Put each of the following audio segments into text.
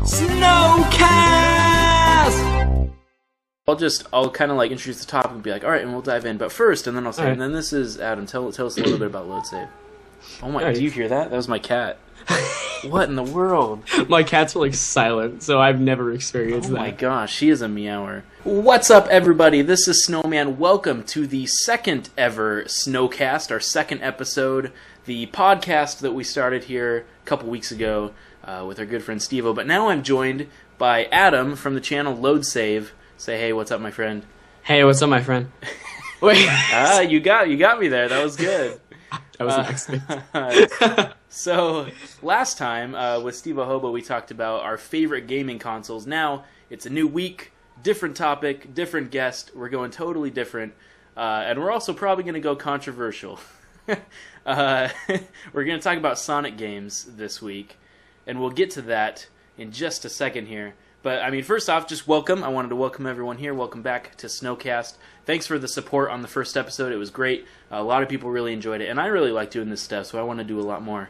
snoCast! I'll kind of like introduce the topic and be like, alright, and we'll dive in. But first, and then I'll say, and then this is Adam. Tell us a little bit about LoadSave. Oh my, do you hear that? That was my cat. What in the world? My cats are like silent, so I've never experienced that. Oh my gosh, she is a meower. What's up, everybody? This is Snowman. Welcome to the second ever snoCast, our second episode, the podcast that we started here a couple weeks ago with our good friend Steve-O. But now I'm joined by Adam from the channel LoadSave. Say hey, what's up, my friend? Hey, what's up, my friend? Wait. You got me there. That was good. I wasn't expecting. So, last time, with Steve Hobo, we talked about our favorite gaming consoles. Now, it's a new week, different topic, different guest. We're going totally different. And we're also probably going to go controversial. We're going to talk about Sonic games this week. And we'll get to that in just a second here. But, I mean, first off, just welcome. I wanted to welcome everyone here. Welcome back to snoCast. Thanks for the support on the first episode. It was great. A lot of people really enjoyed it. And I really like doing this stuff, so I want to do a lot more.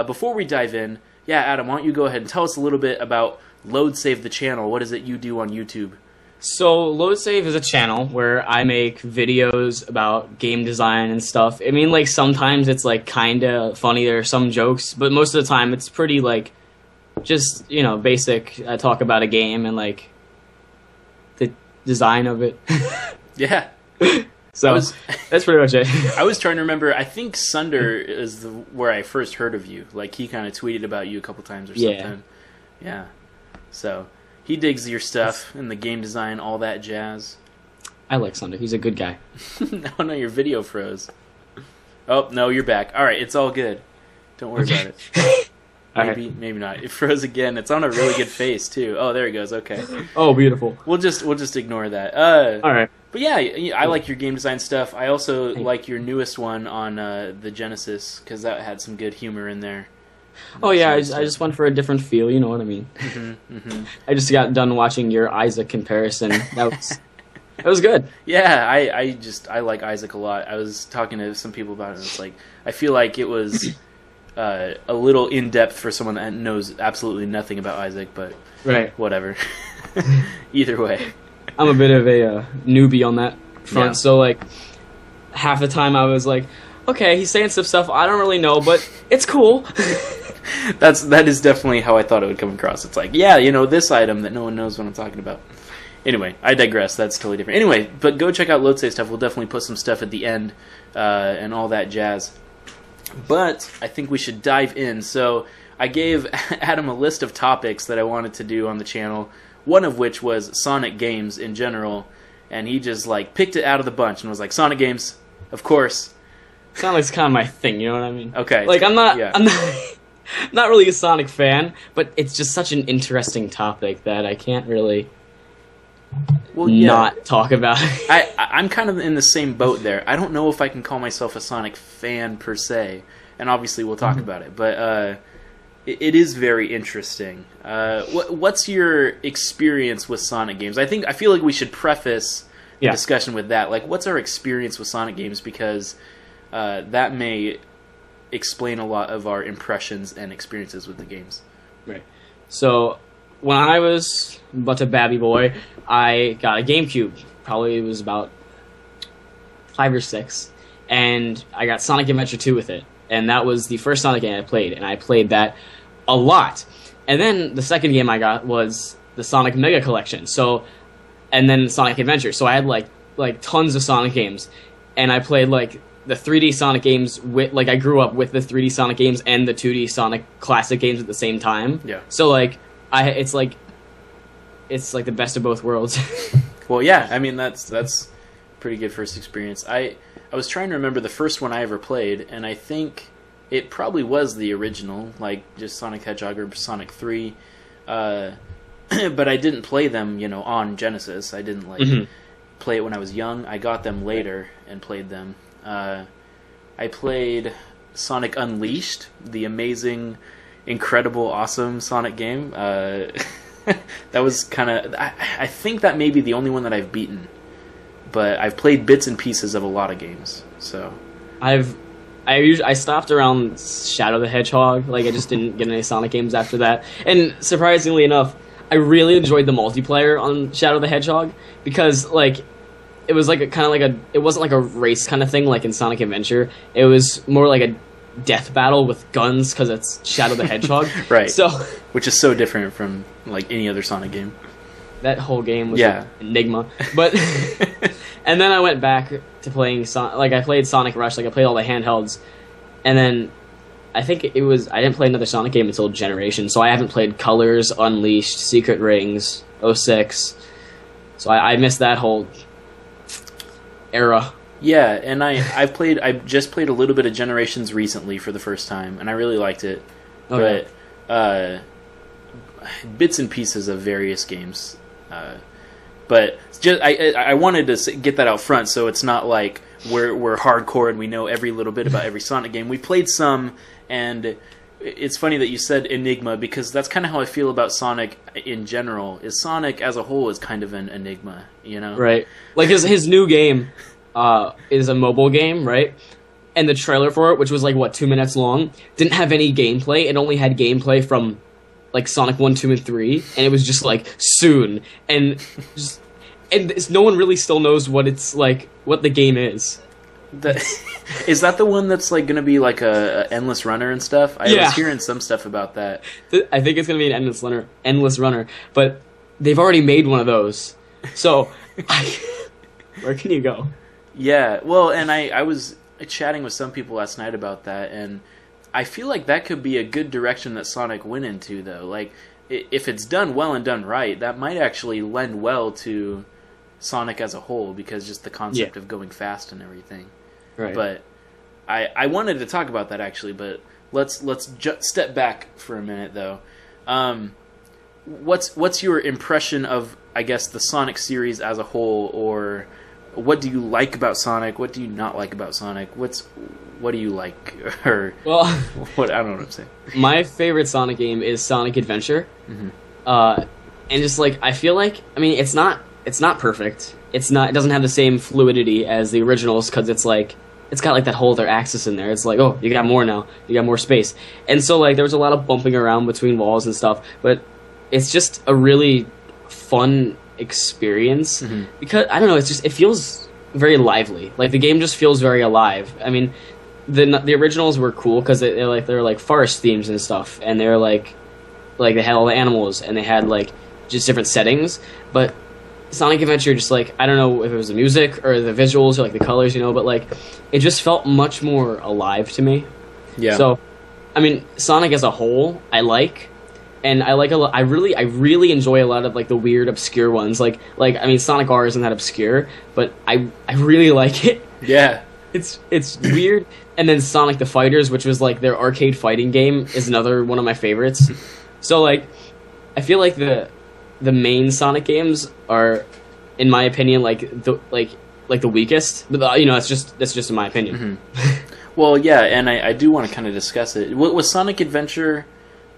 Before we dive in, Adam, why don't you go ahead and tell us a little bit about LoadSave the channel. What is it you do on YouTube? So, LoadSave is a channel where I make videos about game design and stuff. I mean, like, sometimes it's, like, kind of funny. There are some jokes. But most of the time, it's pretty, like, just, you know, basic. I talk about a game and, like, the design of it. Yeah. So, that's pretty much it. I was trying to remember, I think Sunder is where I first heard of you. Like, he kind of tweeted about you a couple times or something. Yeah. So, he digs your stuff and the game design, all that jazz. I like Sunder. He's a good guy. No, your video froze. Oh, no, you're back. Alright, it's all good. Don't worry about it. Maybe not. It froze again. It's on a really good face, too. Oh, there it goes. Okay. Oh, beautiful. We'll just ignore that. Alright. But yeah, I like your game design stuff. I also like your newest one on the Genesis, because that had some good humor in there. Oh yeah, I just went for a different feel, you know what I mean? I just got done watching your Isaac comparison. That was good. Yeah, I like Isaac a lot. I was talking to some people about it, and it's like, I feel like it was a little in-depth for someone that knows absolutely nothing about Isaac, but whatever. Either way. I'm a bit of a newbie on that front, so like half the time I was like, okay, he's saying some stuff I don't really know, but it's cool. That is definitely how I thought it would come across. It's like, yeah, you know, this item that no one knows what I'm talking about. Anyway, I digress. That's totally different. Anyway, but go check out LoadSave stuff. We'll definitely put some stuff at the end and all that jazz. But I think we should dive in. So I gave Adam a list of topics that I wanted to do on the channel, one of which was Sonic games in general, and he just like picked it out of the bunch and was like, Sonic games, of course. Sonic's kind of my thing, you know what I mean? Okay. Like I'm not not really a Sonic fan, but it's just such an interesting topic that I can't really not talk about. I'm kind of in the same boat there. I don't know if I can call myself a Sonic fan per se, and obviously we'll talk about it, but it is very interesting. What's your experience with Sonic games? I feel like we should preface the discussion with that. Like, what's our experience with Sonic games? Because that may explain a lot of our impressions and experiences with the games. Right. So, when I was but a babby boy, I got a GameCube. Probably it was about 5 or 6. And I got Sonic Adventure 2 with it. And that was the first Sonic game I played. And I played that a lot. And then the second game I got was the Sonic Mega Collection. So, and then Sonic Adventure. So I had like tons of Sonic games. And I played like the 3D Sonic games with, like, I grew up with the 3D Sonic games and the 2D Sonic classic games at the same time. Yeah. So like it's like the best of both worlds. Well, yeah, I mean that's pretty good first experience. I was trying to remember the first one I ever played, and I think it probably was the original, like just Sonic Hedgehog or Sonic 3. But I didn't play them, you know, on Genesis. I didn't play it when I was young. I got them later and played them. I played Sonic Unleashed, the amazing, incredible, awesome Sonic game. That was kind of... I think that may be the only one that I've beaten. But I've played bits and pieces of a lot of games, so... I stopped around Shadow the Hedgehog. Like I just didn't get any Sonic games after that. And surprisingly enough, I really enjoyed the multiplayer on Shadow the Hedgehog because like it was like it wasn't like a race kind of thing like in Sonic Adventure. It was more like a death battle with guns because it's Shadow the Hedgehog. Right. So which is so different from like any other Sonic game. That whole game was like enigma. But and then I went back to playing I played Sonic Rush, like I played all the handhelds. And then I think I didn't play another Sonic game until Generation, so I haven't played Colors, Unleashed, Secret Rings, 06. So I missed that whole era. Yeah, and I just played a little bit of Generations recently for the first time, and I really liked it. Okay. But bits and pieces of various games. But just I wanted to get that out front, so it's not like we're hardcore and we know every little bit about every Sonic game. We played some, and it's funny that you said Enigma, because that's kind of how I feel about Sonic in general. Is Sonic as a whole is kind of an enigma, you know? Right. Like his new game is a mobile game, right? And the trailer for it, which was like 2 minutes long, didn't have any gameplay. It only had gameplay from like Sonic 1, 2, and 3, and it was just like soon, and no one really still knows what the game is. Is that the one that's like going to be like a endless runner and stuff? I was hearing some stuff about that. I think it's going to be an endless runner, but they've already made one of those. So where can you go? Yeah, well, and I was chatting with some people last night about that, and I feel like that could be a good direction that Sonic went into, though. Like, if it's done well and done right, that might actually lend well to Sonic as a whole, because just the concept of going fast and everything. Right. But I wanted to talk about that, actually, but let's step back for a minute, though. What's your impression of, I guess, the Sonic series as a whole, or what do you like about Sonic? What do you not like about Sonic? What do you like? Or what? I don't know what I'm saying. My favorite Sonic game is Sonic Adventure, and just like I feel like it's not perfect. It doesn't have the same fluidity as the originals because it's got like that whole other axis in there. It's like, oh, you got more now. You got more space, and so like there was a lot of bumping around between walls and stuff. But it's just a really fun experience because I don't know. It feels very lively. Like the game just feels very alive. I mean, the originals were cool because they're like forest themes and stuff, and they're like they had all the animals and they had like just different settings. But Sonic Adventure, just like I don't know if it was the music or the visuals or like the colors, but like it just felt much more alive to me. Yeah. So, I mean, Sonic as a whole, I like. And I like a lot. I really enjoy a lot of like the weird, obscure ones. Like I mean, Sonic R isn't that obscure, but I really like it. Yeah, it's weird. And then Sonic the Fighters, which was like their arcade fighting game, is another one of my favorites. So like, I feel like the main Sonic games are, in my opinion, like the weakest. But that's just in my opinion. Well, yeah, and I do want to kind of discuss it. Was Sonic Adventure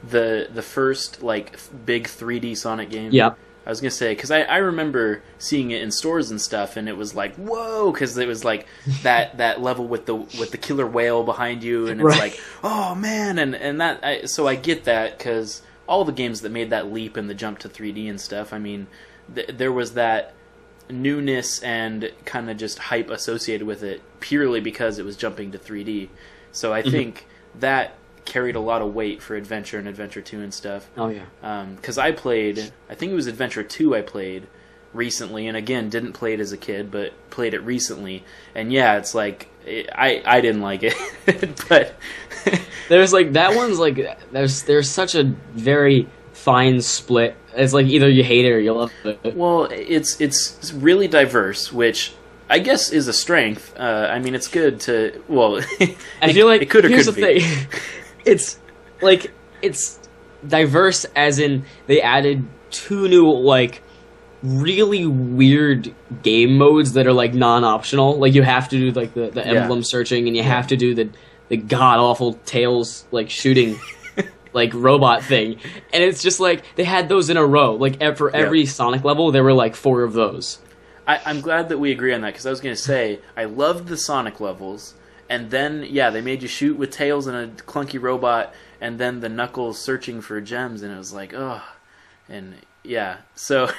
the first like big 3D Sonic game? Yeah, I was gonna say, because I remember seeing it in stores and stuff, and it was like, whoa, because it was like that level with the killer whale behind you, and it's like, oh man, and that so I get that, because all the games that made that leap and the jump to 3D and stuff, I mean, there was that newness and kind of just hype associated with it purely because it was jumping to 3D. So I think that carried a lot of weight for Adventure and Adventure 2 and stuff. Oh yeah. Because I think it was Adventure 2 I played recently, and again, didn't play it as a kid, but played it recently. And yeah, it's like, I didn't like it. But there's like, that one's like, there's such a very fine split. It's like either you hate it or you love it. Well, it's really diverse, which I guess is a strength. I mean, it's good to, well, I feel like, it could or here's couldn't the be. thing. It's diverse as in they added 2 new like really weird game modes that are like non-optional. Like you have to do like the emblem searching, and you have to do the god awful tails like shooting like robot thing. And it's just like they had those in a row. Like for every Sonic level, there were like 4 of those. I'm glad that we agree on that, because I was going to say I loved the Sonic levels. and then they made you shoot with Tails and a clunky robot, and then the Knuckles searching for gems, and it was like, ugh. And so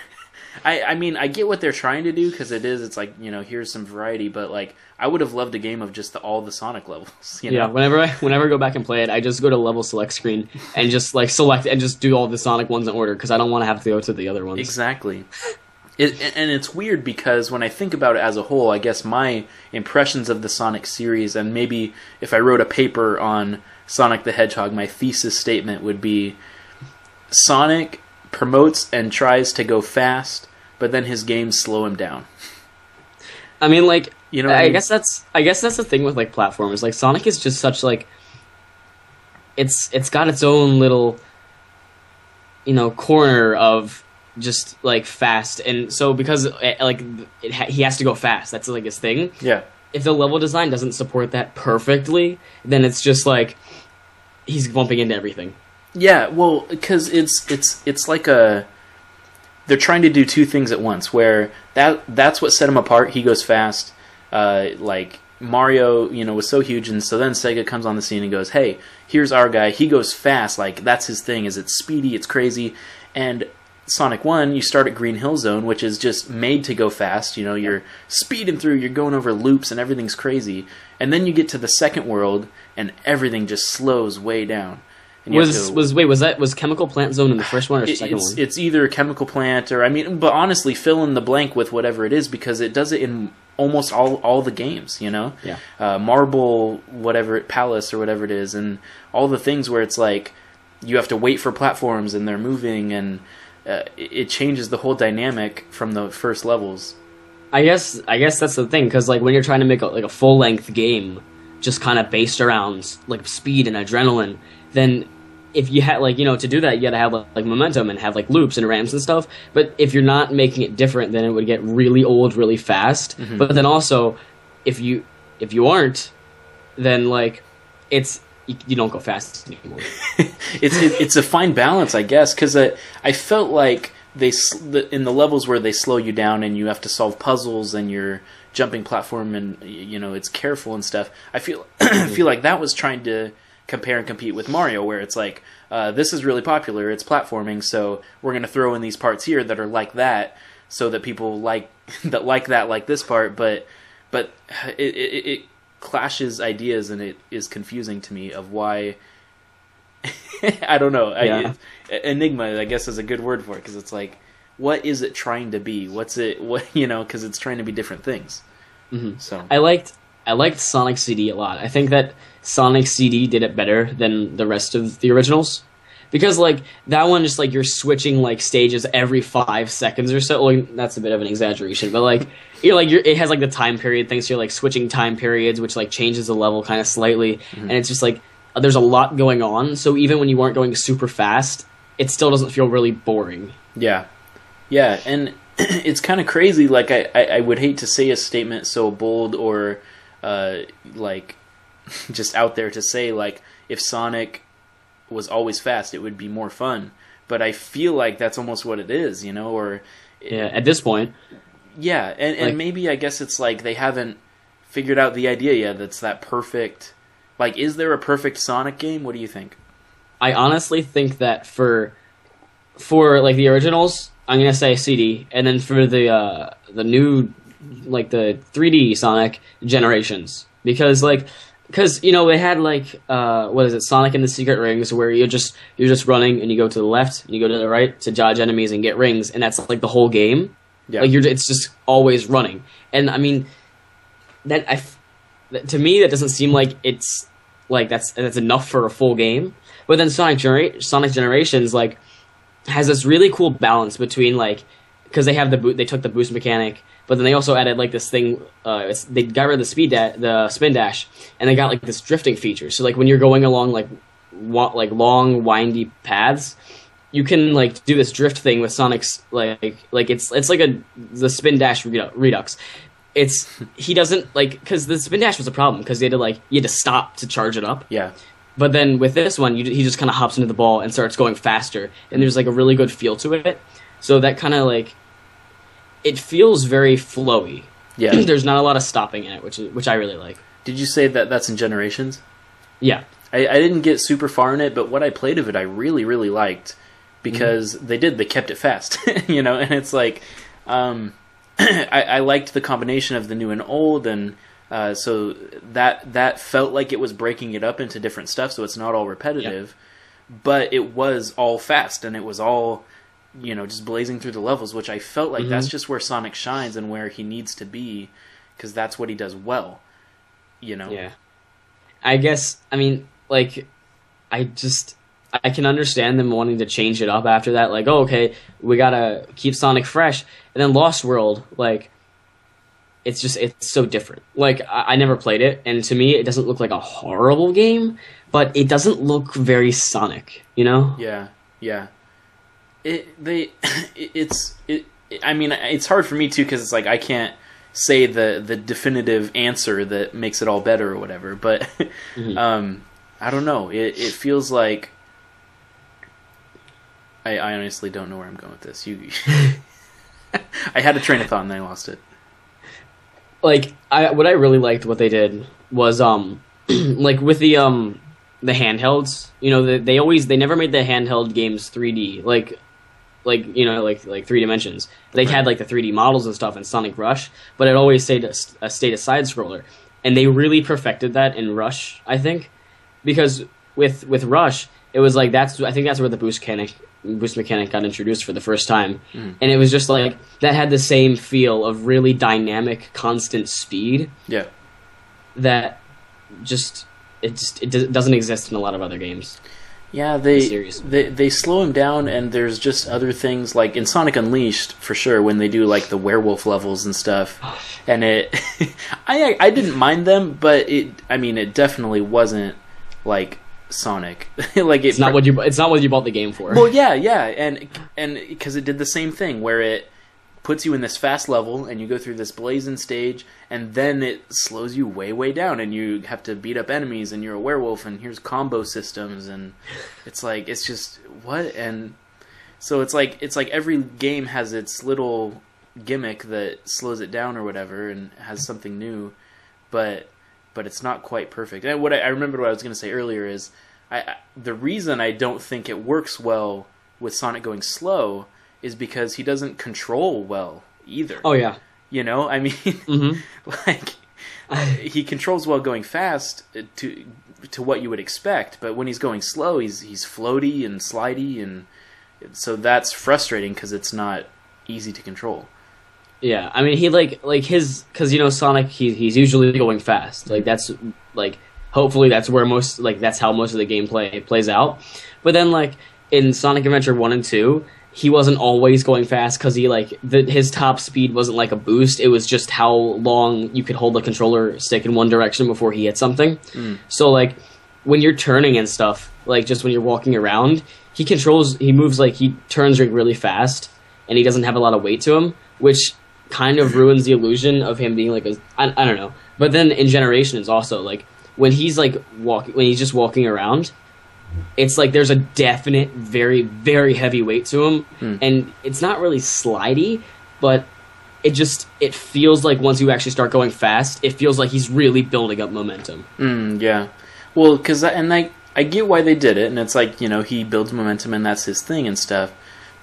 I mean, I get what they're trying to do, because it's like, here's some variety, but like, I would have loved a game of just all the Sonic levels. Yeah, whenever I go back and play it, I just go to level select screen and just like select and just do all the Sonic ones in order, because I don't want to have to go to the other ones. Exactly. And it's weird, because when I think about it as a whole, I guess my impressions of the Sonic series, and maybe if I wrote a paper on Sonic the Hedgehog, my thesis statement would be Sonic promotes and tries to go fast, but then his games slow him down. I mean, like, I guess that's the thing with like platformers. Like Sonic is just such like it's got its own little corner of just like fast, and so because he has to go fast. That's like his thing. Yeah. If the level design doesn't support that perfectly, then it's just like he's bumping into everything. Yeah, well, because it's like they're trying to do two things at once, where that's what set him apart. He goes fast. Like Mario, was so huge, and so then Sega comes on the scene and goes, hey, here's our guy. He goes fast. Like, that's his thing, is it's speedy, it's crazy. And Sonic 1, you start at Green Hill Zone, which is just made to go fast. You're speeding through, you're going over loops, and everything's crazy. And then you get to the second world, and everything just slows way down. Was Chemical Plant Zone in the first one or the second one? It's either Chemical Plant or, but honestly, fill in the blank with whatever it is, because it does it in almost all the games, Yeah. Marble, whatever, Palace or whatever it is, and all the things where it's like you have to wait for platforms and they're moving, and it changes the whole dynamic from the first levels. I guess that's the thing, because like when you're trying to make a full length game, just kind of based around like speed and adrenaline, then if you had to do that, you got to have like momentum and have like loops and ramps and stuff. But if you're not making it different, then it would get really old really fast. Mm-hmm. But then also, if you aren't, then like you don't go fast anymore. It's a fine balance, I guess, because I felt like in the levels where they slow you down and you have to solve puzzles and you're jumping platform and it's careful and stuff. I feel like that was trying to compare and compete with Mario, where it's like, this is really popular, it's platforming, so we're going to throw in these parts here that are like that, so that people like this part, but it clashes ideas, and it is confusing to me of why. I don't know. Yeah. Enigma, I guess, is a good word for it, because it's like, what is it trying to be? Because it's trying to be different things. Mm-hmm. So I liked Sonic CD a lot. I think that Sonic CD did it better than the rest of the originals, because like that one, just like you're switching like stages every 5 seconds or so. Like, that's a bit of an exaggeration, but like it has like the time period thing, so you're like switching time periods, which like changes the level kind of slightly, mm-hmm. and it's just like there's a lot going on. So even when you weren't going super fast, it still doesn't feel really boring. Yeah, and it's kind of crazy. Like I would hate to say a statement so bold or like just out there to say like if Sonic was always fast, it would be more fun. But I feel like that's almost what it is, or at this point. Yeah, and maybe I guess it's like they haven't figured out the idea yet. That's that perfect. Like, is there a perfect Sonic game? What do you think? I honestly think that for like the originals, I'm gonna say CD, and then for the new, like the 3D Sonic Generations, because they had like what is it, Sonic and the Secret Rings, where you're just running and you go to the left and you go to the right to dodge enemies and get rings, and that's like the whole game. Yeah. Like it's just always running, and I mean to me that doesn't seem like it's like that's enough for a full game. But then Sonic Generations like has this really cool balance between like, because they took the boost mechanic, but then they also added like this thing. They got rid of the spin dash, and they got like this drifting feature. So like when you're going along like long windy paths, you can like do this drift thing with Sonic's like it's like the spin dash redux. He doesn't like, because the spin dash was a problem because you had to stop to charge it up. Yeah. But then with this one, he just kind of hops into the ball and starts going faster, and there's like a really good feel to it. So that kind of like, it feels very flowy. Yeah. There's not a lot of stopping in it, which I really like. Did you say that that's in Generations? Yeah. I didn't get super far in it, but what I played of it I really, really liked because they kept it fast, you know, and it's like, I liked the combination of the new and old, and so that felt like it was breaking it up into different stuff, so it's not all repetitive, but it was all fast, and it was all, you know, just blazing through the levels, which I felt like that's just where Sonic shines and where he needs to be, because that's what he does well, you know? Yeah. I guess, I mean, like, I can understand them wanting to change it up after that. Like, oh, okay, we gotta keep Sonic fresh. And then Lost World, like, it's so different. Like, I never played it, and to me, it doesn't look like a horrible game, but it doesn't look very Sonic, you know? Yeah. I mean, it's hard for me too, because it's like, I can't say the definitive answer that makes it all better or whatever, but I don't know. It feels like I honestly don't know where I'm going with this. I had a train of thought and I lost it. Like, what I really liked what they did was like with the handhelds, you know, they never made the handheld games 3D, like you know, like 3 dimensions. They had like the 3D models and stuff in Sonic Rush, but it always stayed a side scroller, and they really perfected that in Rush, I think, because with Rush it was like I think that's where the boost mechanic got introduced for the first time, and it was just like that had the same feel of really dynamic, constant speed. Yeah, that it doesn't exist in a lot of other games. Yeah, they slow him down, and there's just other things, like in Sonic Unleashed, for sure, when they do like the werewolf levels and stuff, and I didn't mind them, but it definitely wasn't like Sonic. Like it's not what you bought the game for. Well, yeah, and because it did the same thing where it puts you in this fast level and you go through this blazing stage, and then it slows you way down and you have to beat up enemies and you're a werewolf and here's combo systems, and it's like, it's just what? And so it's like every game has its little gimmick that slows it down or whatever and has something new, but it's not quite perfect. And I remember what I was going to say earlier is the reason I don't think it works well with Sonic going slow is because he doesn't control well either. Oh yeah. You know, I mean, like he controls well going fast to what you would expect, but when he's going slow, he's floaty and slidey, and so that's frustrating because it's not easy to control. Yeah, I mean, he because you know Sonic, he's usually going fast. Like that's like hopefully that's where that's how most of the gameplay plays out. But then like in Sonic Adventure 1 and 2. He wasn't always going fast because his top speed wasn't like a boost. It was just how long you could hold the controller stick in one direction before he hit something. So like when you're turning and stuff, like just when you're walking around, he moves like he turns really fast, and he doesn't have a lot of weight to him, which kind of ruins the illusion of him being like I don't know. But then in Generations also, like when he's just walking around, it's like there's a definite, very, very heavy weight to him, and it's not really slidey, but it feels like once you actually start going fast, it feels like he's really building up momentum. Yeah. Well, because I get why they did it, and it's like, you know, he builds momentum and that's his thing and stuff,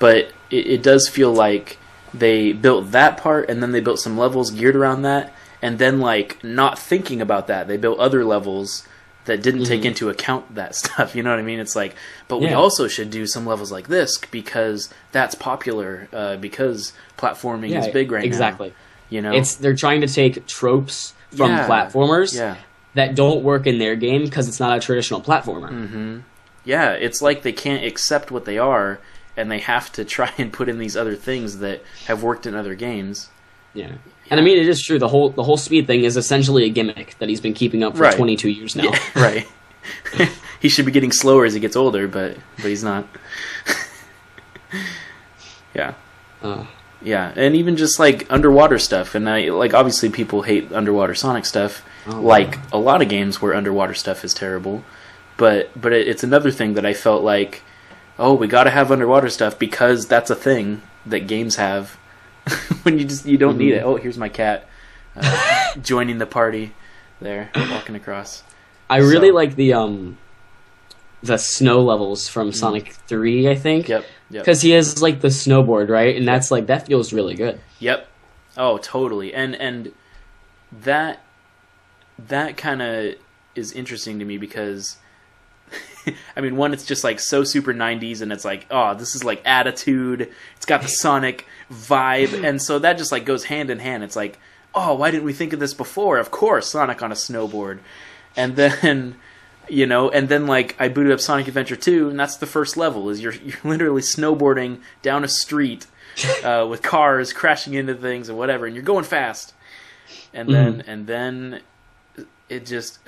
but it does feel like they built that part, and then they built some levels geared around that, and then like not thinking about that, they built other levels that didn't take into account that stuff, you know what I mean? It's like, but we also should do some levels like this because that's popular, because platforming is big right now. Exactly. You know, they're trying to take tropes from platformers that don't work in their game because it's not a traditional platformer. Yeah, it's like they can't accept what they are, and they have to try and put in these other things that have worked in other games. Yeah. And I mean, it is true. The whole speed thing is essentially a gimmick that he's been keeping up for 22 years now. Yeah, right. He should be getting slower as he gets older, but he's not. Yeah. Yeah, and even just like underwater stuff, and obviously people hate underwater Sonic stuff, like a lot of games where underwater stuff is terrible. But it's another thing that I felt like, oh, we got to have underwater stuff because that's a thing that games have. When you don't need it. Oh, here's my cat joining the party. there walking across. I really like the snow levels from Sonic 3, I think. Yep. Because he has like the snowboard, right? And that's like that feels really good. Yep. Oh, totally. And that kind of is interesting to me because I mean, one, it's just like so super 90s, and it's like, oh, this is like attitude. It's got the Sonic vibe, and so that just like goes hand in hand. It's like, oh, why didn't we think of this before? Of course, Sonic on a snowboard. And then, and then like I booted up Sonic Adventure 2, and that's the first level. Is you're literally snowboarding down a street with cars crashing into things and whatever, and you're going fast. And then it just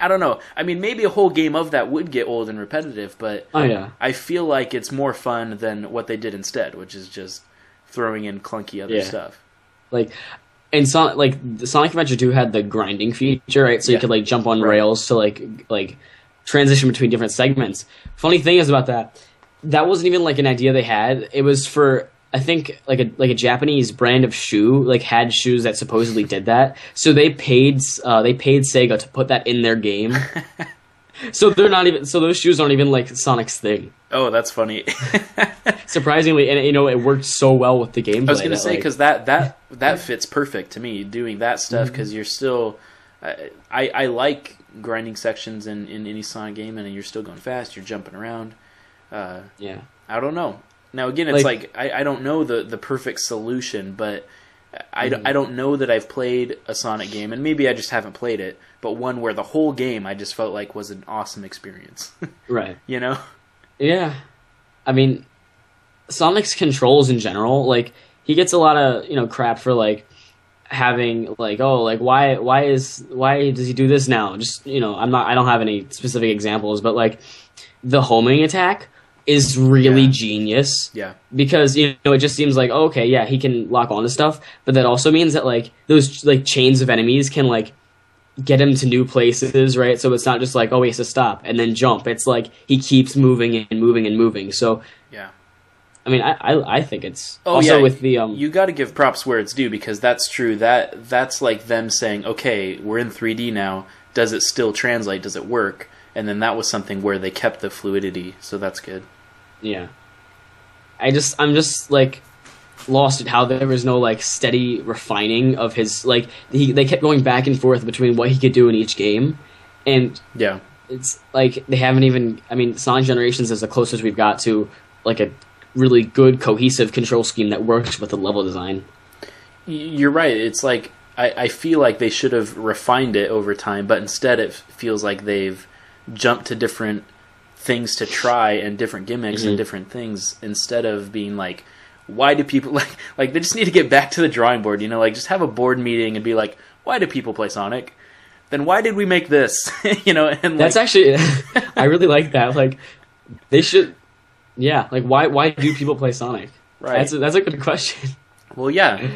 I don't know. I mean, maybe a whole game of that would get old and repetitive, but I feel like it's more fun than what they did instead, which is just throwing in clunky other stuff. Like. And the Sonic Adventure 2 had the grinding feature, right? So you could like jump on rails to like transition between different segments. Funny thing is about that wasn't even like an idea they had. It was for, I think, like a Japanese brand of shoe, like had shoes that supposedly did that. So they paid Sega to put that in their game. So those shoes aren't even like Sonic's thing. Oh, that's funny. Surprisingly, and it worked so well with the gameplay. I was going to say, because that fits perfect to me, doing that stuff, because you're still... I like grinding sections in any Sonic game, and you're still going fast, you're jumping around. I don't know. Now, again, it's like I don't know the perfect solution, but I don't know that I've played a Sonic game, and maybe I just haven't played it, but one where the whole game I just felt like was an awesome experience. Right. Yeah. I mean, Sonic's controls in general, like, he gets a lot of, crap for, like, having, like, oh, like, why does he do this now? Just, I don't have any specific examples, but, like, the homing attack is really genius. Yeah. Because, it just seems like, oh, okay, yeah, he can lock onto stuff, but that also means that, like, those, like, chains of enemies can, like, get him to new places, right? So it's not just like, oh, he has to stop and then jump. It's like he keeps moving and moving and moving. So, yeah. I mean, I think it's also with the... You got to give props where it's due, because that's true. That's like them saying, okay, we're in 3D now. Does it still translate? Does it work? And then that was something where they kept the fluidity, so that's good. Yeah. I'm just like lost at how there was no like steady refining of his like they kept going back and forth between what he could do in each game, and it's like they haven't even. I mean, Sonic Generations is the closest we've got to like a really good cohesive control scheme that works with the level design. You're right. It's like I feel like they should have refined it over time, but instead it feels like they've jumped to different things to try and different gimmicks and different things, instead of being like, why do people like they just need to get back to the drawing board, like just have a board meeting and be like, why do people play Sonic? Then why did we make this? And that's actually I really like that. Like they should like why do people play Sonic? Right. That's a good question. Well, yeah.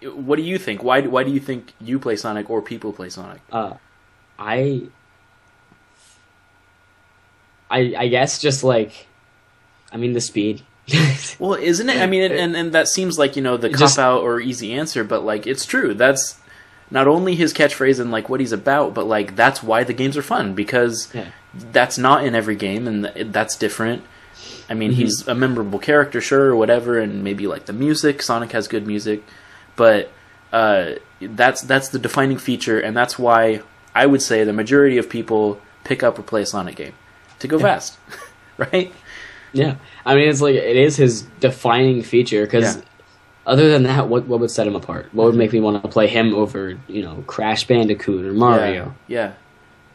What do you think? Why do you think you play Sonic or people play Sonic? I guess just like, I mean, the speed. Well, isn't it? I mean, and that seems like, the cop-out or easy answer, but, like, it's true. That's not only his catchphrase and, like, what he's about, but, like, that's why the games are fun, because that's not in every game, and that's different. I mean, he's a memorable character, sure, or whatever, and maybe, like, the music. Sonic has good music, but that's the defining feature, and that's why I would say the majority of people pick up or play a Sonic game. To go fast, right? Yeah, I mean, it's like it is his defining feature. Because other than that, what would set him apart? What would make me want to play him over, Crash Bandicoot or Mario? Yeah,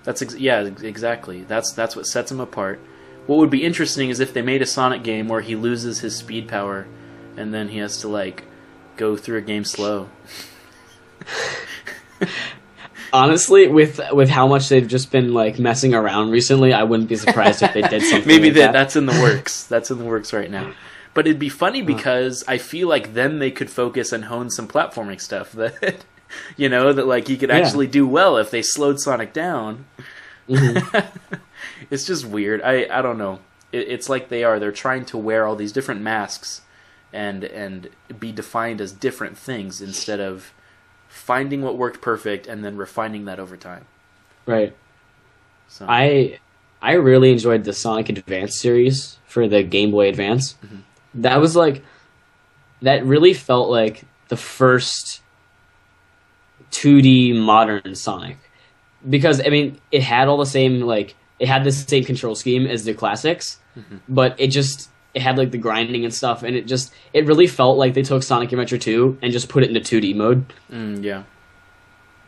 exactly. That's what sets him apart. What would be interesting is if they made a Sonic game where he loses his speed power, and then he has to like go through a game slow. Honestly, with how much they've just been like messing around recently, I wouldn't be surprised if they did something. Maybe like that. That's in the works. That's in the works right now. But it'd be funny because I feel like then they could focus and hone some platforming stuff that that like he could actually do well if they slowed Sonic down. It's just weird. I don't know. It's like they're trying to wear all these different masks and be defined as different things instead of finding what worked perfect and then refining that over time. Right. So I really enjoyed the Sonic Advance series for the Game Boy Advance. That was like, that really felt like the first 2D modern Sonic. Because, I mean, it had all the same, like, it had the same control scheme as the classics, but it had, like, the grinding and stuff, and it really felt like they took Sonic Adventure 2 and just put it into 2D mode. Yeah.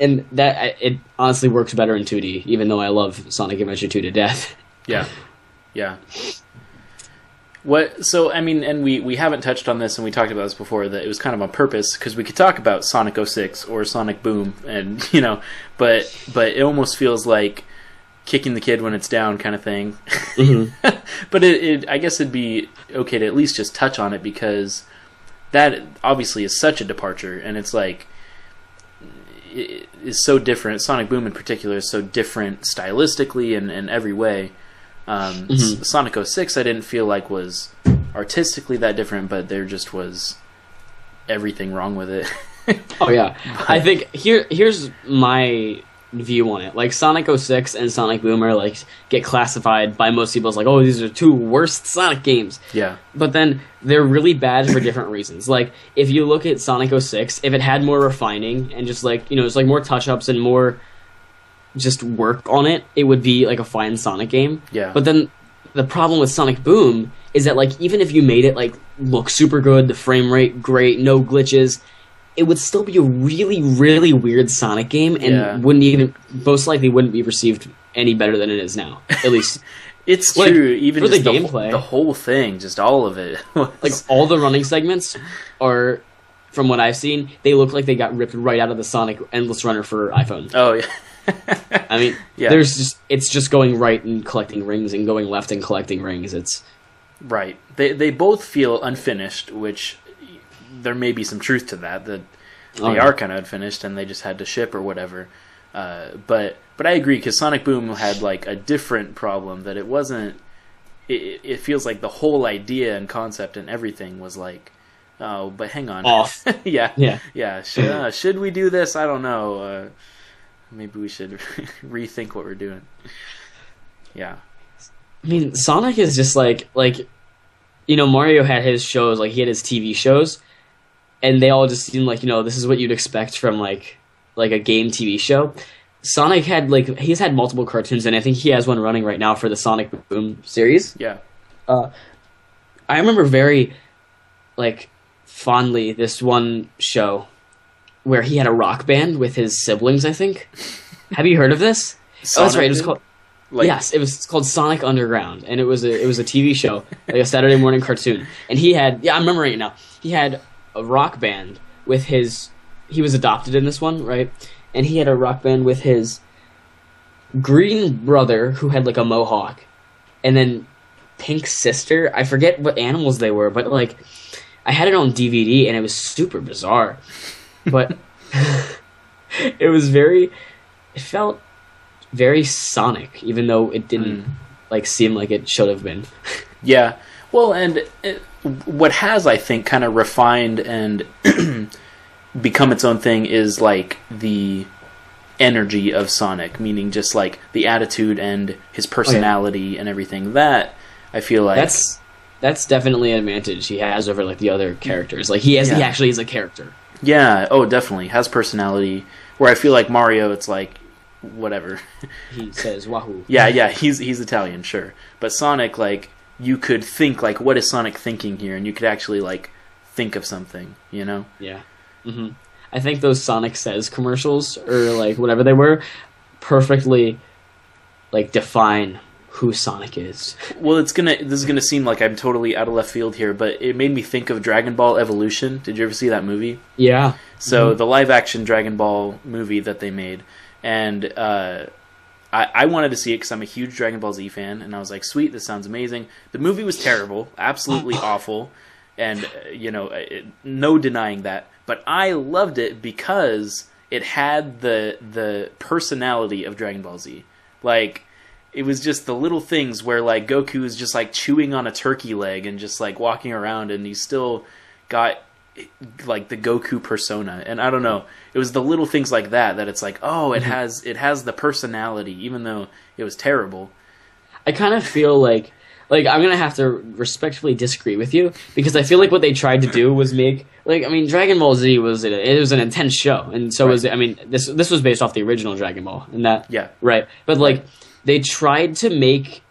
And it honestly works better in 2D, even though I love Sonic Adventure 2 to death. Yeah. So, I mean, and we haven't touched on this, and we talked about this before, that it was kind of on purpose, because we could talk about Sonic 06 or Sonic Boom, and, but it almost feels like kicking the kid when it's down kind of thing. But I guess it'd be okay to at least just touch on it, because that obviously is such a departure, and it's like, it is so different. Sonic Boom in particular is so different stylistically and in every way. Sonic 06 I didn't feel like was artistically that different, but there just was everything wrong with it. Oh yeah. I think here's my view on it. Like, Sonic 06 and Sonic Boom are like, get classified by most people as like, oh, these are two worst Sonic games. Yeah. But then they're really bad for different reasons. Like, if you look at Sonic 06, if it had more refining and just like, it's like more touch-ups and more just work on it, it would be like a fine Sonic game. Yeah. But then the problem with Sonic Boom is that, like, even if you made it like look super good, the frame rate great, no glitches, it would still be a really, really weird Sonic game, and most likely wouldn't be received any better than it is now. At least it's like, true. Even for just the gameplay, the whole thing, just all of it, like all the running segments are, from what I've seen, they look like they got ripped right out of the Sonic Endless Runner for iPhone. Oh yeah. I mean, it's just going right and collecting rings, and going left and collecting rings. It's right. They both feel unfinished, which there may be some truth to that. That they are kind of unfinished, and they just had to ship or whatever. But I agree, because Sonic Boom had like a different problem, that it wasn't. It feels like the whole idea and concept and everything was like, oh, but hang on, off. yeah. Should we do this? I don't know. Maybe we should rethink what we're doing. Yeah. I mean, Sonic is just like Mario had his shows, like he had his TV shows, and they all just seemed like, this is what you'd expect from like a game TV show. Sonic had he's had multiple cartoons, and I think he has one running right now for the Sonic Boom series. Yeah. I remember very fondly this one show where he had a rock band with his siblings, I think. Have you heard of this? Sonic, oh, that's right. It was called yes, it was called Sonic Underground, and it was a TV show, like a Saturday morning cartoon. And he had I'm remembering it now. He had a rock band with his. He was adopted in this one, right? And he had a rock band with his green brother, who had like a mohawk, and then pink sister. I forget what animals they were, but I had it on DVD, and it was super bizarre. But it felt very Sonic, even though it didn't seem like it should have been. Yeah. Well, and what has, I think, kind of refined and become its own thing is the energy of Sonic, meaning just the attitude and his personality and everything. That I feel like that's definitely an advantage he has over the other characters. He actually is a character. Yeah, oh, definitely. Has personality. Where I feel like Mario, it's whatever. He says wahoo. Yeah, he's Italian, sure. But Sonic, you could think, what is Sonic thinking here? And you could actually, think of something, Yeah. Mm-hmm. I think those Sonic Says commercials, or, whatever they were, perfectly, define who Sonic is. Well, this is gonna seem like I'm totally out of left field here, but it made me think of Dragon Ball Evolution. Did you ever see that movie? Yeah. So the live action Dragon Ball movie that they made, and I wanted to see it because I'm a huge Dragon Ball Z fan, and I was like, sweet, this sounds amazing. The movie was terrible, absolutely awful, and no denying that. But I loved it because it had the personality of Dragon Ball Z. It was just the little things where Goku is just chewing on a turkey leg and just walking around, and he's still got like the Goku persona, and I don't know. It was the little things like that it's like, oh, it has the personality, even though it was terrible. I kind of feel like I'm gonna have to respectfully disagree with you, because I feel like what they tried to do was make, like, I mean, Dragon Ball Z was an intense show, and so was, I mean, this was based off the original Dragon Ball, and that, yeah, right, but like they tried to make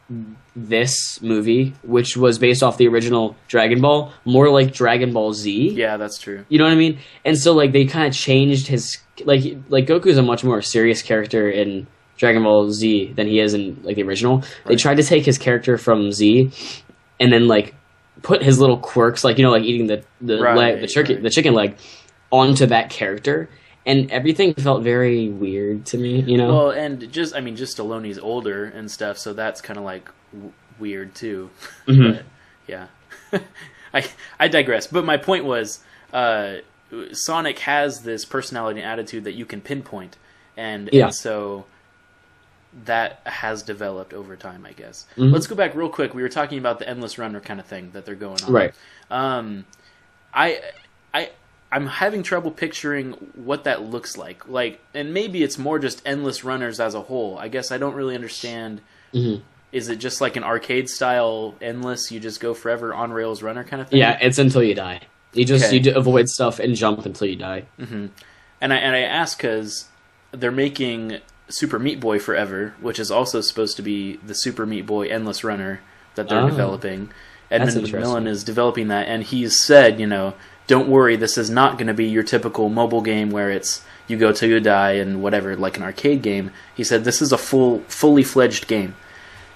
this movie, which was based off the original Dragon Ball, more like Dragon Ball Z. Yeah, that's true. You know what I mean? And so like they kind of changed his, like Goku's a much more serious character in Dragon Ball Z than he is in like the original. Right. They tried to take his character from Z and then like put his little quirks, like, you know, like eating the leg, the chicken leg, onto that character, and everything felt very weird to me, you know. Well, and just Stallone's older and stuff, so that's kind of like weird too. Mm-hmm. But, yeah, I digress. But my point was, Sonic has this personality and attitude that you can pinpoint, and so that has developed over time, I guess. Mm-hmm. Let's go back real quick. We were talking about the endless runner kind of thing that they're going on. Right. I'm having trouble picturing what that looks like. Like, and maybe it's more just endless runners as a whole. I guess I don't really understand. Mm-hmm. Is it just like an arcade style endless? You just go forever on rails runner kind of thing? Yeah, it's until you die. You avoid stuff and jump until you die. Mm-hmm. And I ask because they're making Super Meat Boy Forever, which is also supposed to be the Super Meat Boy endless runner that they're developing. Edmund McMillan is developing that, and he's said, you know, don't worry, this is not going to be your typical mobile game where it's you go till you die and whatever, like an arcade game. He said this is a fully fledged game.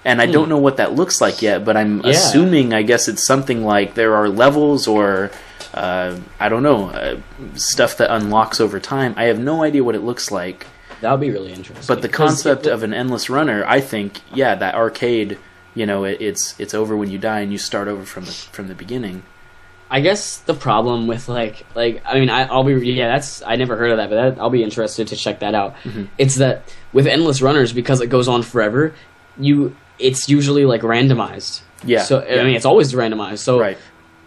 And I don't know what that looks like yet, but I'm assuming, I guess it's something like there are levels or, I don't know, stuff that unlocks over time. I have no idea what it looks like. That would be really interesting. But the concept of an endless runner, I think, that arcade, you know, it's over when you die and you start over from the beginning. I guess the problem with like I mean, I never heard of that, but I'll be interested to check that out. Mm-hmm. It's that with endless runners, because it goes on forever, it's usually like randomized. Yeah. So I mean, it's always randomized. So right.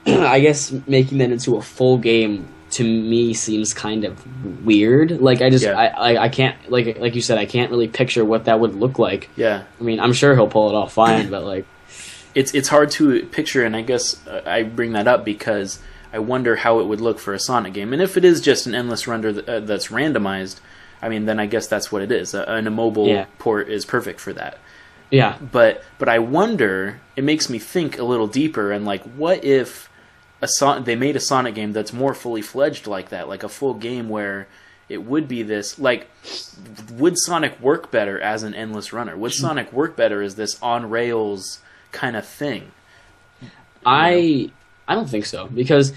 I guess making that into a full game to me seems kind of weird. Like I can't, like you said, I can't really picture what that would look like. Yeah. I mean, I'm sure he'll pull it off fine, but like it's hard to picture, and I guess I bring that up because I wonder how it would look for a Sonic game. And if it is just an endless runner that's randomized, I mean, then I guess that's what it is. And a mobile port is perfect for that. Yeah. But I wonder, it makes me think a little deeper, and like, what if they made a Sonic game that's more fully fledged like that, like a full game where it would be this, like, would Sonic work better as an endless runner? Would Sonic work better as this on rails kind of thing? I don't think so, because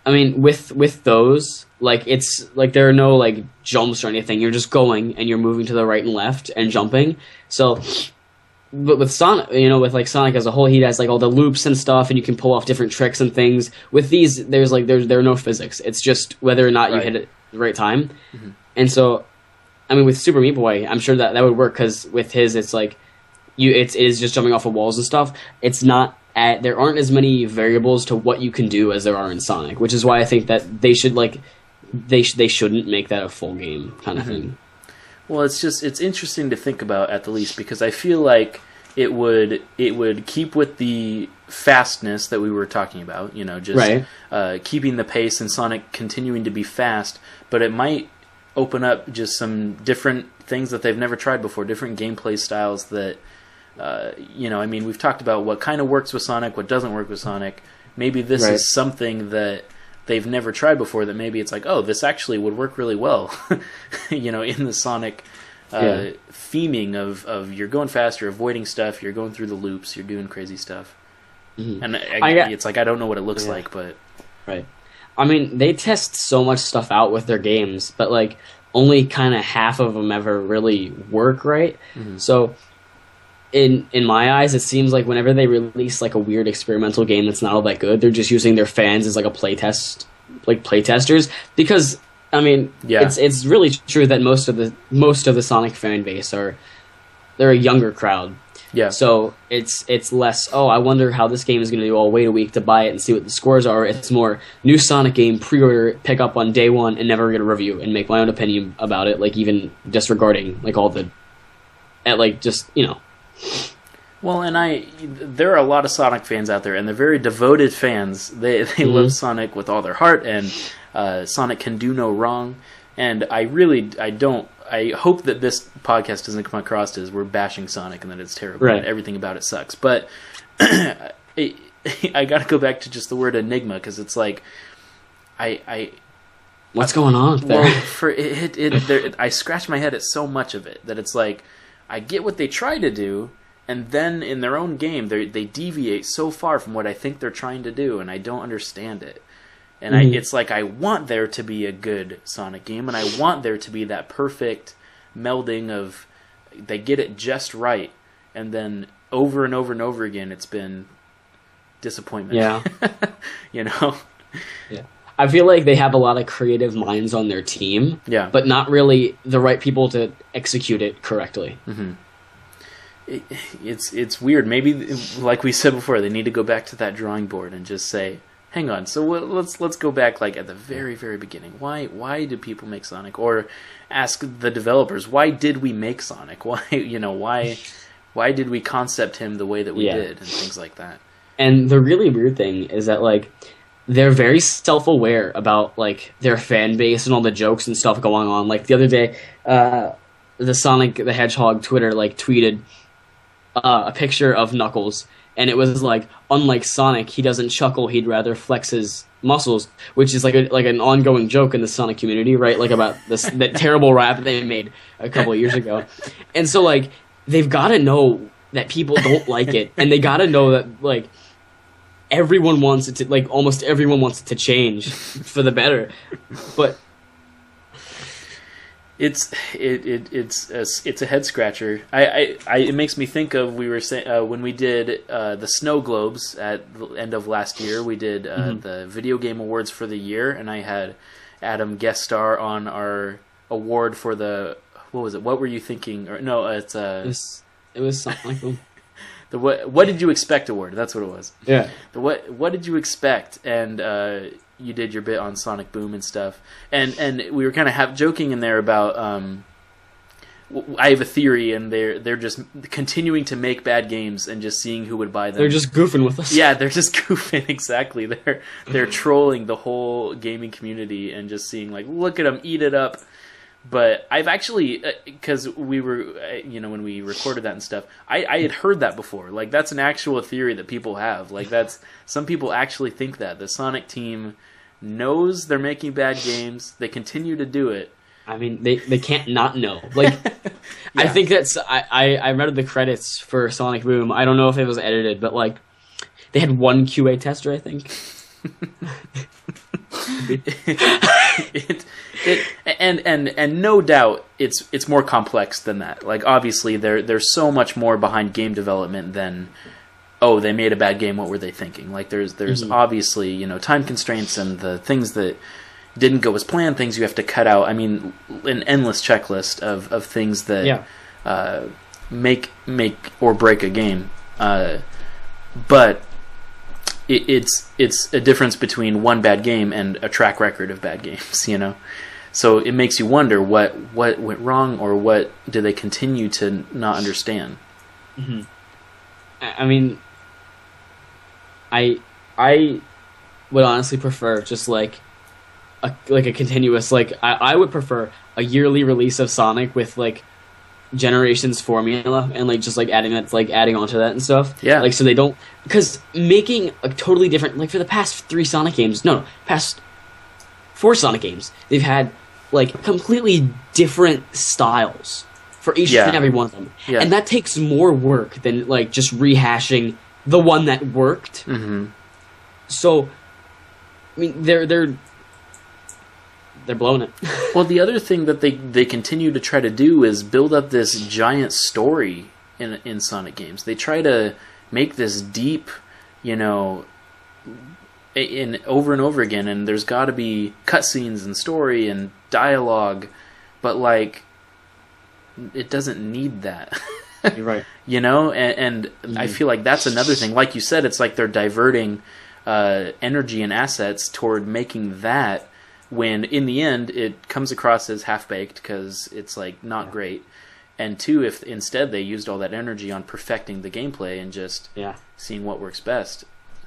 I mean, with those, like, it's like there are no like jumps or anything. You're just going and you're moving to the right and left and jumping. So, but with Sonic, you know, with like Sonic as a whole, he has like all the loops and stuff, and you can pull off different tricks and things. With these, there are no physics. It's just whether or not you hit it at the right time. Mm-hmm. And so, I mean, with Super Meat Boy, I'm sure that would work, because with his, it's like it is just jumping off of walls and stuff. It's not there aren't as many variables to what you can do as there are in Sonic, which is why I think that they should they shouldn't make that a full game kind of thing. Well, it's interesting to think about at the least, because I feel like it would keep with the fastness that we were talking about, you know, just keeping the pace and Sonic continuing to be fast, but it might open up just some different things that they've never tried before, different gameplay styles that, you know, I mean, we've talked about what kind of works with Sonic, what doesn't work with Sonic. Maybe this is something that they've never tried before, that maybe it's like, oh, this actually would work really well, you know, in the Sonic theming of you're going fast, you're avoiding stuff, you're going through the loops, you're doing crazy stuff. Mm-hmm. And it's like, I don't know what it looks like, but... Right. I mean, they test so much stuff out with their games, but like only kind of half of them ever really work right. Mm-hmm. So in my eyes, it seems like whenever they release like a weird experimental game that's not all that good, they're just using their fans as like a playtest, like playtesters. Because I mean, it's really true that most of the Sonic fan base they're a younger crowd. Yeah. So it's less, oh, I wonder how this game is going to do. I'll wait a week to buy it and see what the scores are. It's more new Sonic game, pre-order, pick up on day one, and never get a review and make my own opinion about it. Like even disregarding like all the, like just Well, and there are a lot of Sonic fans out there, and they're very devoted fans. They love Sonic with all their heart, and Sonic can do no wrong. And I hope that this podcast doesn't come across as we're bashing Sonic and that it's terrible and everything about it sucks. But I got to go back to just the word enigma, because it's like what's going on there? Well, I scratch my head at so much of it that it's like I get what they try to do, and then in their own game they deviate so far from what I think they're trying to do, and I don't understand it. And it's like I want there to be a good Sonic game, and I want there to be that perfect melding of they get it just right, and then over and over and over again it's been disappointment. Yeah. Yeah. I feel like they have a lot of creative minds on their team, but not really the right people to execute it correctly. Mm-hmm. It's weird. Maybe, like we said before, they need to go back to that drawing board and just say, hang on, so let's go back like at the very, very beginning. Why do people make Sonic? Or ask the developers, why did we make Sonic? Why did we concept him the way that we did, and things like that. And the really weird thing is that like they're very self-aware about like their fan base and all the jokes and stuff going on. Like the other day, the Sonic the Hedgehog Twitter like tweeted a picture of Knuckles, and it was like, unlike Sonic, he doesn't chuckle, he'd rather flex his muscles, which is like an ongoing joke in the Sonic community, right? Like about that terrible rap they made a couple of years ago. And so like they've got to know that people don't like it, and they got to know that like everyone wants it to, like almost everyone wants it to change for the better. But it's a head scratcher. It makes me think of, we were saying when we did the Snow Globes at the end of last year. We did the video game awards for the year, and I had Adam guest star on our award for the, what was it? What were you thinking? Or no, it was something like that. The what did you expect award? That's what it was. Yeah. The what did you expect? And you did your bit on Sonic Boom and stuff, and we were kind of joking in there about I have a theory, and they're just continuing to make bad games and just seeing who would buy them. They're just goofing with us. Yeah, they're just goofing, exactly. They're trolling the whole gaming community and just seeing like, look at them, eat it up. But I've actually, because we were, when we recorded that and stuff, I had heard that before. Like, that's an actual theory that people have. Like, some people actually think that. The Sonic team knows they're making bad games. They continue to do it. I mean, they can't not know. Like, I think that's, I read the credits for Sonic Boom. I don't know if it was edited, but, like, they had one QA tester, I think. And no doubt it's more complex than that. Like, obviously there's so much more behind game development than, oh, they made a bad game, what were they thinking? Like, there's obviously time constraints and the things that didn't go as planned, things you have to cut out. I mean, an endless checklist of things that make or break a game. But it's a difference between one bad game and a track record of bad games, So it makes you wonder what went wrong, or what do they continue to not understand. Mm-hmm. I mean, I would honestly prefer just like a continuous, like I would prefer a yearly release of Sonic with like Generations formula and like just like adding onto that and stuff. Yeah. Like, so they don't, because making a totally different, like for the past 4 Sonic games, they've had like completely different styles for each and every one of them. Yeah. And that takes more work than like just rehashing the one that worked. Mm-hmm. So, I mean, they're blowing it. Well, the other thing that they continue to try to do is build up this giant story in Sonic games. They try to make this deep, in over and over again, and there's got to be cutscenes and story and dialogue, but like, it doesn't need that. You're right. You know, and I feel like that's another thing. Like you said, it's like they're diverting energy and assets toward making that, when in the end it comes across as half-baked because it's like not great. And two, if instead they used all that energy on perfecting the gameplay and just seeing what works best,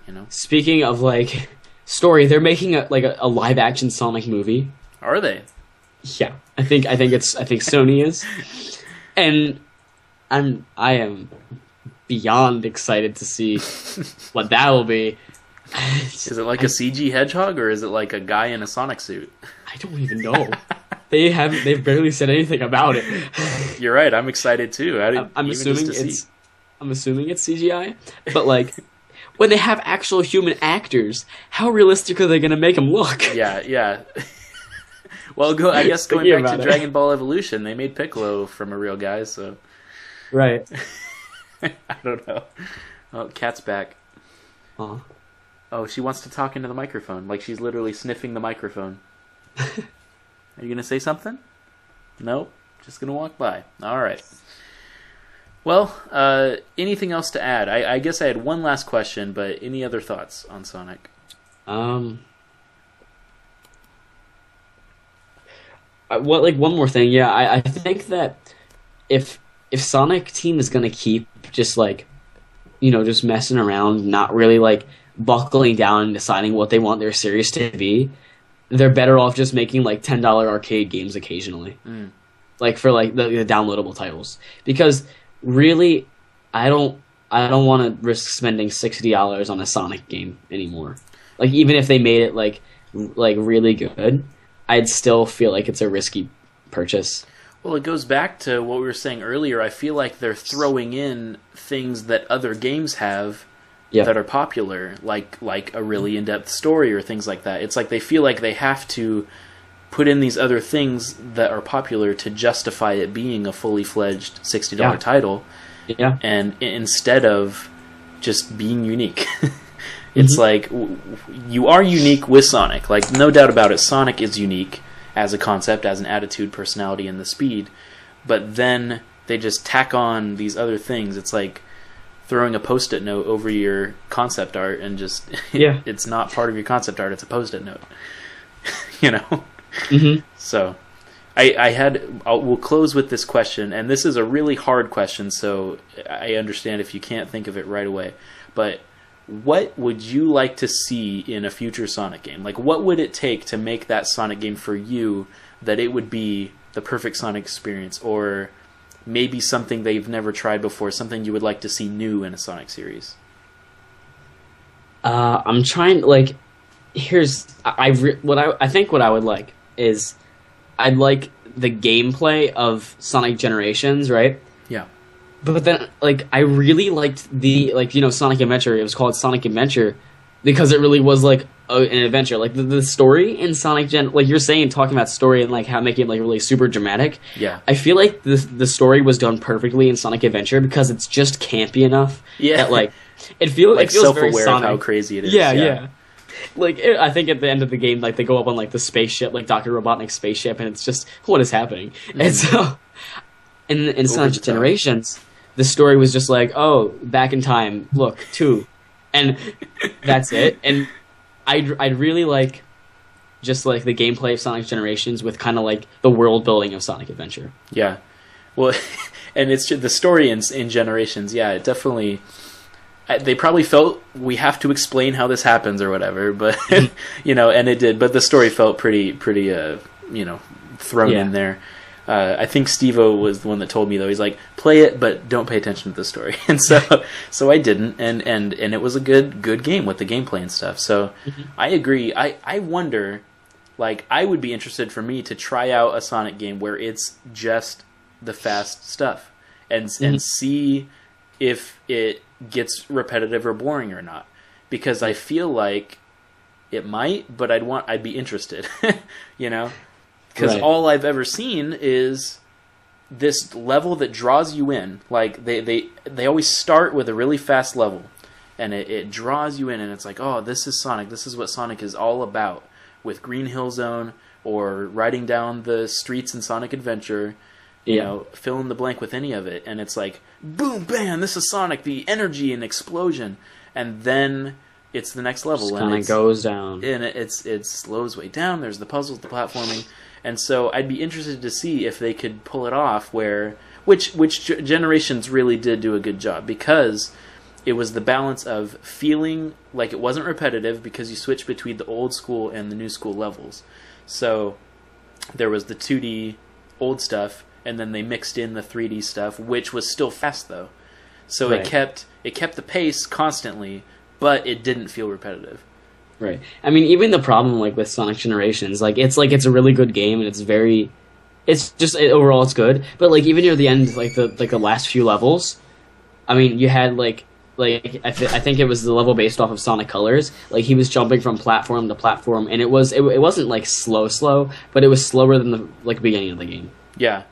you know. Speaking of like story, they're making a live action Sonic movie. Are they? Yeah, I think Sony is, and I am beyond excited to see what that will be. Is it like a CG hedgehog, or is it like a guy in a Sonic suit? I don't even know. They've barely said anything about it. You're right. I'm excited too. I'm assuming it's CGI, but like when they have actual human actors, how realistic are they going to make them look? Yeah. Well, I guess going back to Dragon Ball Evolution, they made Piccolo from a real guy, so right. I don't know. Oh, Cat's back. Aw. Oh, she wants to talk into the microphone, like she's literally sniffing the microphone. Are you going to say something? No? Just going to walk by. All right. Well, anything else to add? I guess I had one last question, but any other thoughts on Sonic? One more thing. Yeah, I think that if Sonic Team is going to keep just like, just messing around, not really like buckling down and deciding what they want their series to be, they're better off just making like $10 arcade games occasionally, like for like the downloadable titles. Because really, I don't want to risk spending $60 on a Sonic game anymore. Like even if they made it like really good, I'd still feel like it's a risky purchase. Well, it goes back to what we were saying earlier. I feel like they're throwing in things that other games have that are popular, like a really in-depth story or things like that. It's like they feel like they have to put in these other things that are popular to justify it being a fully fledged $60 title. Yeah. And instead of just being unique. It's like you are unique with Sonic. Like, no doubt about it, Sonic is unique as a concept, as an attitude, personality, and the speed. But then they just tack on these other things. It's like throwing a Post-it note over your concept art and just it's not part of your concept art, it's a Post-it note. So we'll close with this question, and this is a really hard question, so I understand if you can't think of it right away, but what would you like to see in a future Sonic game? Like, what would it take to make that Sonic game for you that it would be the perfect Sonic experience, or maybe something they've never tried before, something you would like to see new in a Sonic series? I'm trying, like, I think what I would like is I'd like the gameplay of Sonic Generations, right? Yeah. But then, like, I really liked the, like, Sonic Adventure. It was called Sonic Adventure because it really was, like, an adventure. Like, the story in Sonic Gen, like you're saying, talking about story and, like, how making it, like, really super dramatic. Yeah. I feel like the story was done perfectly in Sonic Adventure because it's just campy enough that, like, it feels self-aware very Sonic. of how crazy it is. Yeah. Like, I think at the end of the game, like, they go up on, like, the spaceship, like, Dr. Robotnik's spaceship, and it's just, what is happening? And so, in Sonic Generations, the story was just like, oh, back in time, look, 2. And that's it. And I'd really like just like the gameplay of Sonic Generations with kind of like the world building of Sonic Adventure. Yeah. Well, and it's just the story in Generations, yeah, it definitely... They probably felt we have to explain how this happens or whatever, but, and it did. But the story felt pretty thrown in there. I think Steve-O was the one that told me, though. He's like, play it, but don't pay attention to the story. And so I didn't, and it was a good game with the gameplay and stuff. So I agree. I wonder, like, I would be interested for me to try out a Sonic game where it's just the fast stuff and see if it gets repetitive or boring or not. Because I feel like it might, but I'd be interested, Because all I've ever seen is this level that draws you in. Like, they always start with a really fast level, and it draws you in, and it's like, oh, this is Sonic. This is what Sonic is all about, with Green Hill Zone or riding down the streets in Sonic Adventure. You know, fill in the blank with any of it, and it's like, boom, bam, this is Sonic, the energy and explosion, and then it's the next level, and it goes down, and it slows way down. There's the puzzles, the platforming, and so I'd be interested to see if they could pull it off. Which generations really did do a good job, because it was the balance of feeling like it wasn't repetitive because you switched between the old school and the new school levels. So there was the 2D old stuff, and then they mixed in the 3D stuff, which was still fast though. So it kept the pace constantly, but it didn't feel repetitive. Right. I mean, even the problem like with Sonic Generations, it's a really good game, and overall it's good. But like even near the end, like the last few levels, I mean, you had I think it was the level based off of Sonic Colors. Like he was jumping from platform to platform, and it wasn't like slow, but it was slower than the beginning of the game. Yeah.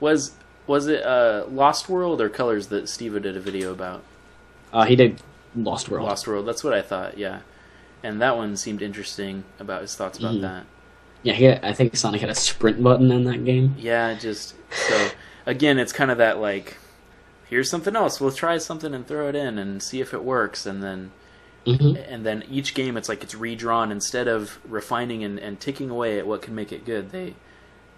Was it Lost World or Colors that Steve did a video about? He did Lost World. Lost World, that's what I thought, yeah. And that one seemed interesting about his thoughts about that. Yeah, I think Sonic had a sprint button in that game. Yeah, so again, it's kind of that like, here's something else, we'll try something and throw it in and see if it works, and then each game it's like it's redrawn. Instead of refining and ticking away at what can make it good, they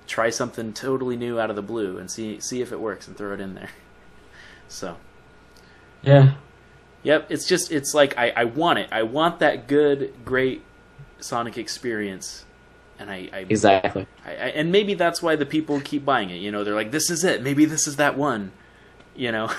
try something totally new out of the blue and see if it works and throw it in there. So yeah. Yep, it's like I want it. I want that good, great Sonic experience, and exactly. And maybe that's why the people keep buying it. You know, they're like, this is it. Maybe this is that one. You know,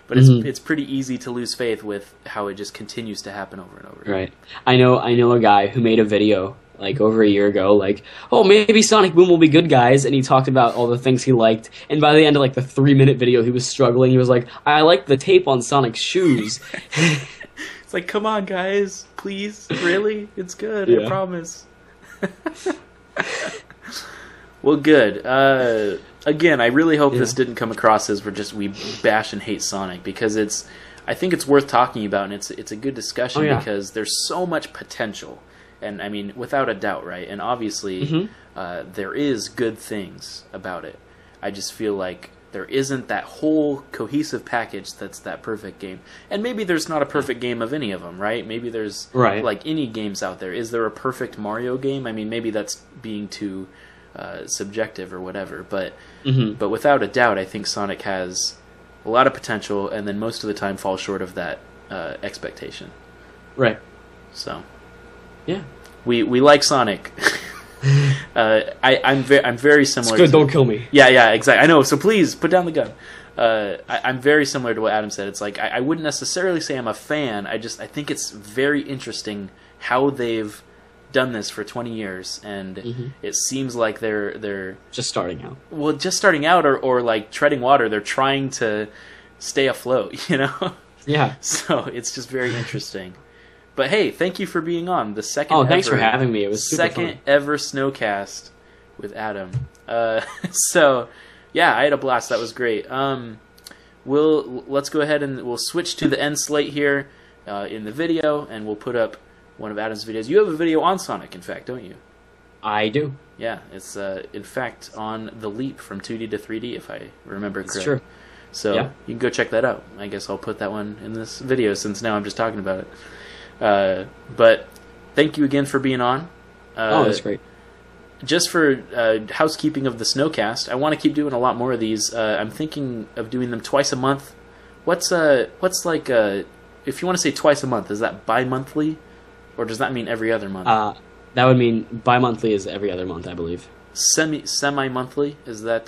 but it's pretty easy to lose faith with how it just continues to happen over and over. Right. I know a guy who made a video like over a year ago, like, oh, maybe Sonic Boom will be good, guys, and he talked about all the things he liked, and by the end of like the 3-minute video he was struggling. He was like, I like the tape on Sonic's shoes. It's like, come on guys, please, really, it's good. I promise. Well, good. Again, I really hope this didn't come across as we bash and hate Sonic, because I think it's worth talking about, and it's a good discussion because there's so much potential. And I mean, without a doubt, right? And obviously, there is good things about it. I just feel like there isn't that whole cohesive package that's that perfect game. And maybe there's not a perfect game of any of them, right? Maybe there's like any games out there. Is there a perfect Mario game? I mean, maybe that's being too subjective or whatever. But without a doubt, I think Sonic has a lot of potential, and then most of the time falls short of that expectation. Right. So. Yeah, we like Sonic. I'm very similar. It's good. Don't kill me. Yeah, exactly. I know. So please put down the gun. I'm very similar to what Adam said. It's like I wouldn't necessarily say I'm a fan. I think it's very interesting how they've done this for 20 years, and it seems like they're just starting out. Well, just starting out, or like treading water. They're trying to stay afloat. You know. Yeah. So it's just very interesting. But hey, thank you for being on the second. Oh, thanks for having me. It was super second fun. Ever snoCast with Adam. So yeah, I had a blast. That was great. Let's go ahead and we'll switch to the end slate here in the video, and we'll put up one of Adam's videos. You have a video on Sonic, in fact, don't you? I do. Yeah, it's in fact on the leap from 2D to 3D, if I remember correctly. It's true. So you can go check that out. I guess I'll put that one in this video since now I'm just talking about it. But thank you again for being on. That's great. Just for housekeeping of the snoCast, I want to keep doing a lot more of these. I'm thinking of doing them twice a month. What's like if you want to say twice a month, is that bi-monthly, or does that mean every other month? That would mean bi-monthly is every other month, I believe. Semi-monthly, is that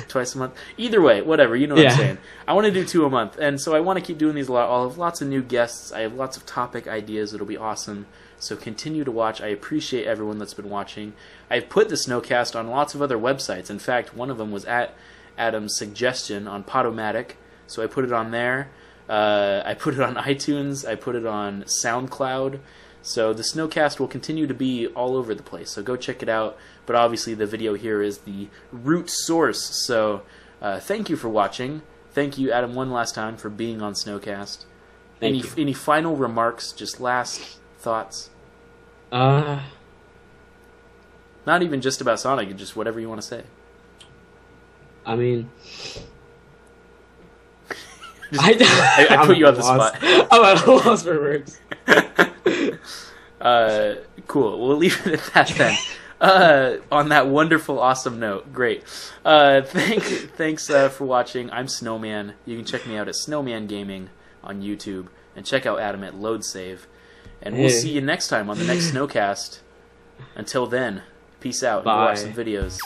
twice a month? Either way, whatever, you know what I'm saying. I want to do 2 a month, and so I want to keep doing these a lot. I'll have lots of new guests. I have lots of topic ideas. It'll be awesome. So continue to watch. I appreciate everyone that's been watching. I've put the snoCast on lots of other websites. In fact, one of them was at Adam's suggestion on Podomatic, so I put it on there. I put it on iTunes. I put it on SoundCloud. So the snoCast will continue to be all over the place, so go check it out. But obviously the video here is the root source. So thank you for watching. Thank you, Adam, one last time for being on snoCast. Any final remarks, just last thoughts? Not even just about Sonic, just whatever you want to say. I mean, I put you on the spot. I'm at a loss for words. Cool. We'll leave it at that then. On that wonderful, awesome note. Great. Thanks for watching. I'm Snowman. You can check me out at Snowman Gaming on YouTube. And check out Adam at LoadSave. And we'll see you next time on the next snoCast. Until then, peace out and go watch some videos.